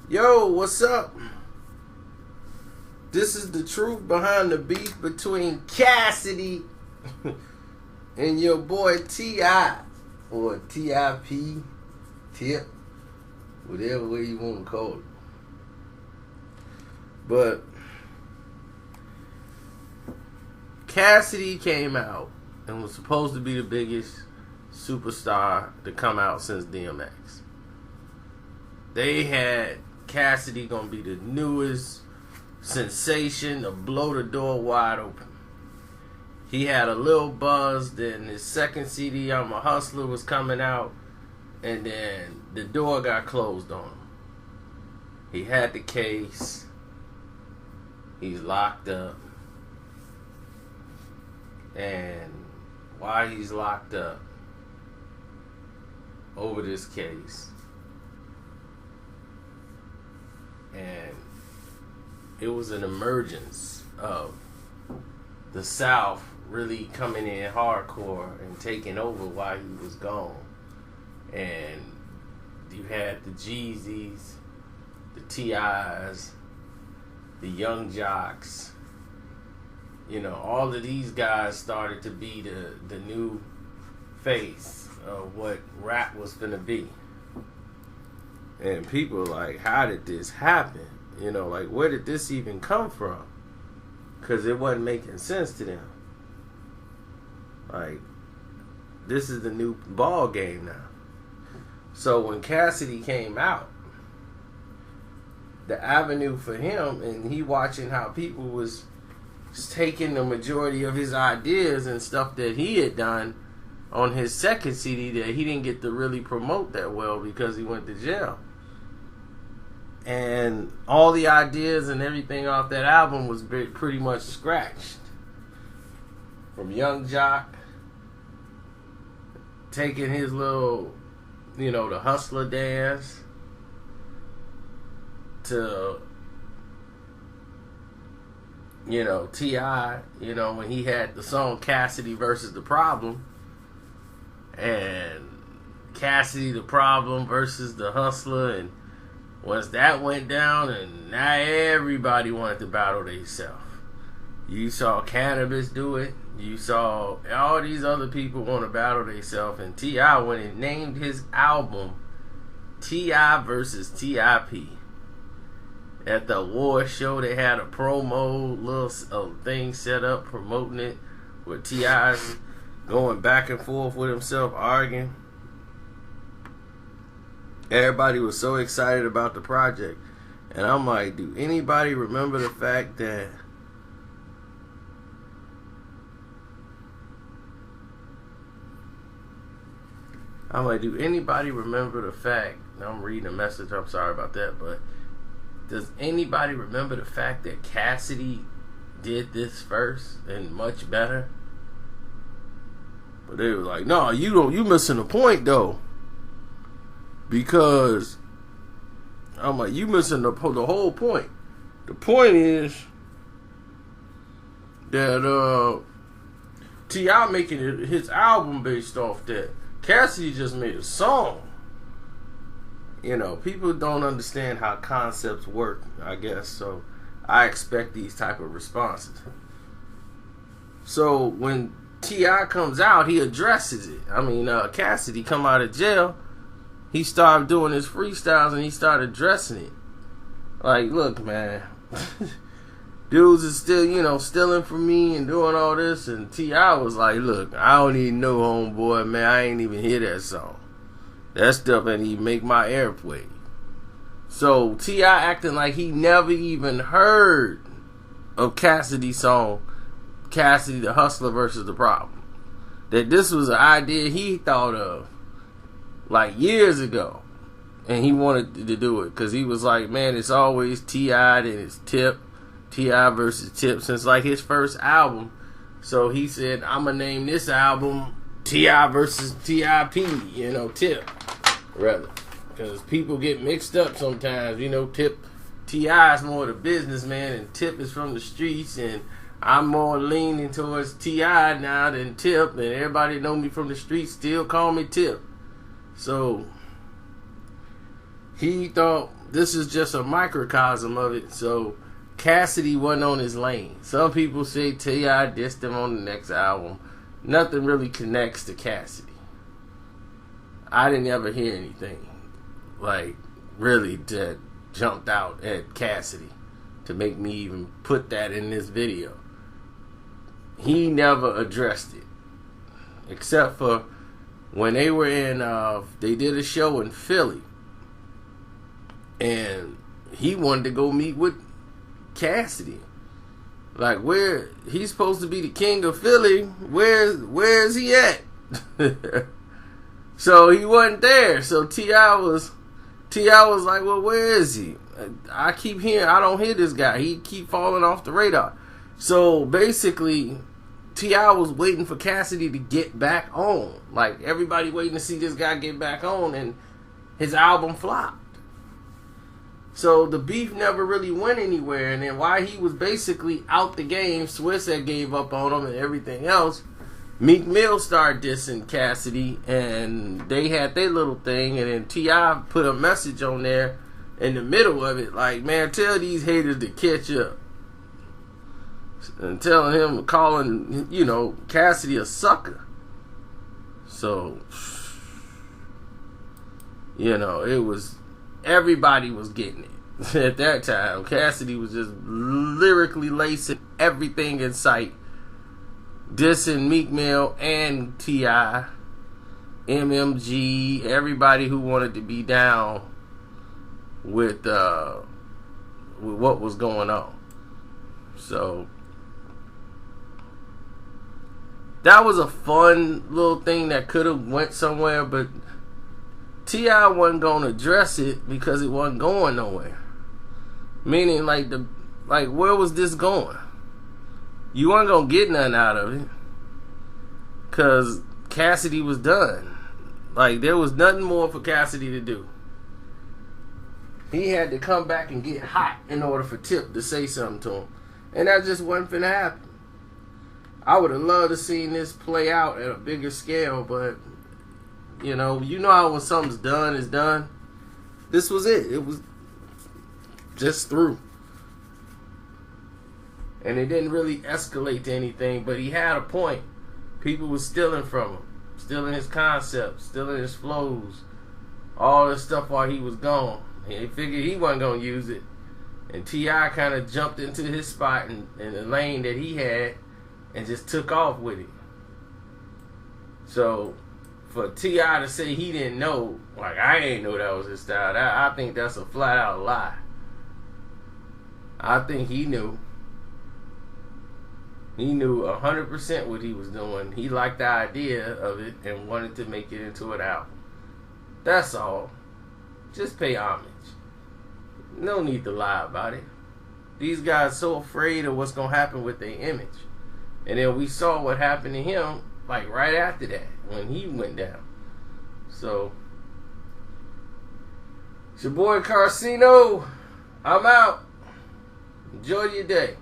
Yo, what's up? This is the truth behind the beef between Cassidy and your boy T.I. or T.I.P. Tip, whatever way you want to call it. But Cassidy came out and was supposed to be the biggest superstar to come out since DMX. They had Cassidy gonna be the newest sensation to blow the door wide open. He had a little buzz, then his second CD, I'm a Hustler, was coming out, and then the door got closed on him. He had the case. He's locked up. And while he's locked up over this case, and it was an emergence of the South really coming in hardcore and taking over while he was gone. And you had the Jeezys, the T.I.s, the Young Jocks. You know, all of these guys started to be the new face of what rap was gonna be. And people were like, how did this happen? You know, like, where did this even come from? Because it wasn't making sense to them. Like, this is the new ball game now. So when Cassidy came out, the avenue for him, and he watching how people was taking the majority of his ideas and stuff that he had done on his second CD that he didn't get to really promote that well because he went to jail. And all the ideas and everything off that album was pretty much scratched. From Young Jock, taking his little, you know, the Hustler dance, to, you know, T.I., you know, when he had the song Cassidy versus the Problem, and Cassidy the Problem versus the Hustler, and once that went down, and now everybody wanted to battle themselves. You saw Cannabis do it. You saw all these other people want to battle themselves. And T.I., when he named his album T.I. versus T.I.P., at the award show, they had a promo little thing set up promoting it with T.I.'s going back and forth with himself, arguing. Everybody was so excited about the project. And I'm like, do anybody remember the fact that I'm reading a message, I'm sorry about that, but does anybody remember the fact that Cassidy did this first and much better? But they were like, no, you missing the point though. Because I'm like, you missing the whole point. The point is that T.I. making his album based off that. Cassidy just made a song. You know, people don't understand how concepts work, I guess. So I expect these type of responses. So when T.I. comes out, he addresses it. I mean, Cassidy come out of jail. He started doing his freestyles and he started addressing it. Like, look, man, dudes is still, you know, stealing from me and doing all this. And T.I. was like, look, I don't even know, homeboy, man. I ain't even hear that song. That stuff ain't even make my airplay. So T.I. acting like he never even heard of Cassidy's song, Cassidy the Hustler versus the Problem. That this was an idea he thought of like years ago, and he wanted to do it because he was like, man, it's always T.I. and it's Tip, T.I. versus Tip since like his first album. So he said, I'm gonna name this album T.I. versus T.I.P., you know, Tip, rather, because people get mixed up sometimes. You know, T.I. is more the businessman and Tip is from the streets, and I'm more leaning towards T.I. now than Tip, and everybody know me from the streets still call me Tip. So he thought this is just a microcosm of it. So Cassidy wasn't on his lane. Some people say T.I. dissed him on the next album. Nothing really connects to Cassidy. I didn't ever hear anything like really that jumped out at Cassidy to make me even put that in this video. He never addressed it, except for when they were in they did a show in Philly, and he wanted to go meet with Cassidy. Like, where he's supposed to be the king of Philly, where's he at? So he wasn't there. So T.I. was like, well, where is he? I keep hearing, I don't hear this guy. He keep falling off the radar. So basically, T.I. was waiting for Cassidy to get back on. Like, everybody waiting to see this guy get back on, and his album flopped. So the beef never really went anywhere. And then while he was basically out the game, Swiss had gave up on him and everything else, Meek Mill started dissing Cassidy, and they had their little thing, and then T.I. put a message on there in the middle of it, like, man, tell these haters to catch up. And telling him, calling, Cassidy a sucker. So, it was, everybody was getting it. At that time, Cassidy was just lyrically lacing everything in sight, dissing Meek Mill and T.I., MMG, everybody who wanted to be down with what was going on. So that was a fun little thing that could have went somewhere, but T.I. wasn't going to address it because it wasn't going nowhere. Meaning, like, where was this going? You weren't going to get nothing out of it because Cassidy was done. Like, there was nothing more for Cassidy to do. He had to come back and get hot in order for Tip to say something to him. And that just wasn't finna happen. I would have loved to seen this play out at a bigger scale, but, you know how when something's done, it's done. This was it. It was just through. And it didn't really escalate to anything, but he had a point. People were stealing from him. Stealing his concepts, stealing his flows, all this stuff while he was gone. He figured he wasn't going to use it. And T.I. kind of jumped into his spot in the lane that he had and just took off with it. So, for T.I. to say he didn't know, like, I ain't know that was his style, I think that's a flat out lie. I think he knew. He knew 100% what he was doing. He liked the idea of it and wanted to make it into an album. That's all. Just pay homage. No need to lie about it. These guys so afraid of what's going to happen with their image. And then we saw what happened to him, like, right after that, when he went down. So, it's your boy Carcino. I'm out. Enjoy your day.